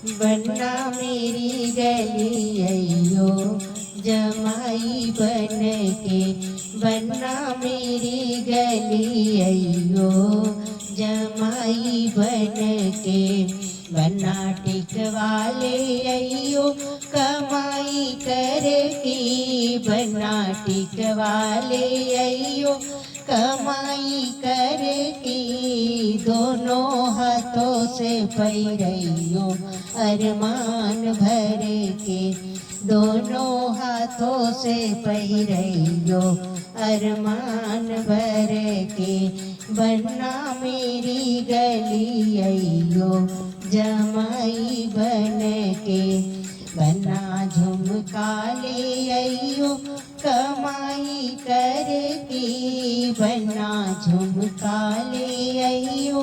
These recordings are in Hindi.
बनना मेरी गली अयो जमाई बन के, बनना मेरी गली अयो जमाई बन के। बना टिकवाले अयो कमाई कर की, बना टिकवाले अयो कमाई कर की। दोनों हाथों से पैरैयो अरमान भर के, दोनों हाथों से पैरैयो अरमान भर के। बनना मेरी गली अयो जमाई बन के, बना झुमका ले अयो कमाई कर की, बना झुमका ले अयो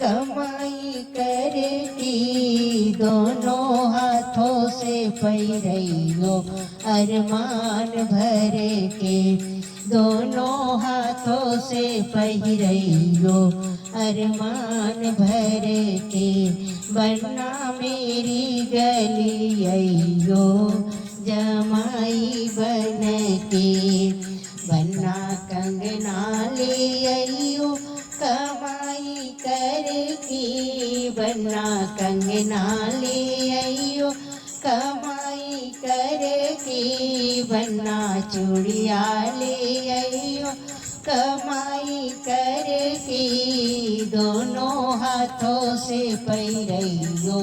कमाई कर की। दोनों हाथों से पैरैयो अरमान भर के, दोनों हाथों से पैरैयो अरमान भर के। बनना मेरी गली अयो जमाई बन के, बनना कंगना ले अयो कमाई कर की, बनना कंगना ले अयो कमाई कर की। बनना चूड़िया ले अयो कमाई कर की। दोनों हाथों से पैरैयो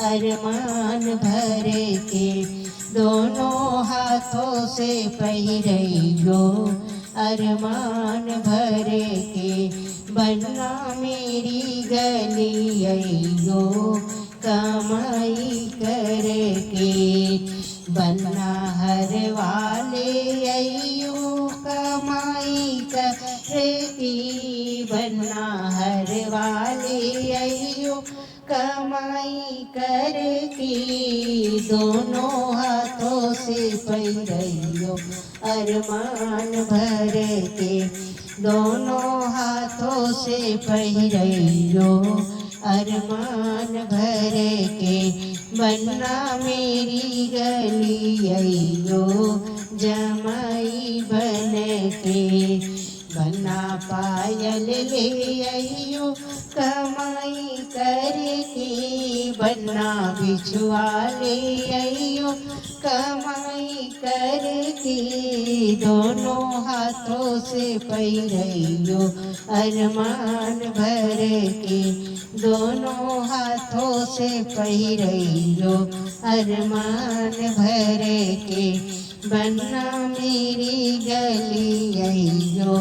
अरमान भर के, दोनों हाथों से पैरैयो अरमान भर के। बनना मेरी गली अयो कमाई कर के, बनना हर वाले अयो कमाई कर की, बनना हर वाले अयो कमाई कर की। दोनों हाथों से पैरैयो अरमान भर के, दोनों हाथों से पैरैयो अरमान भर के। बनना मेरी गली अयो जमाई बन के, बनना पायल ले अयो कमाई कर के, बनना बिछुआ ले अयो कमाई कर के। दोनों हाथों से पैरैयो अरमान भर के, दोनों हाथों से पैरैयो अरमान भर के। बनना मेरी गली अयो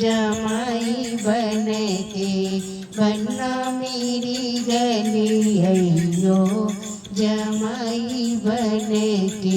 जमाई बन के, बनना मेरी गली अयो जमाई बन के।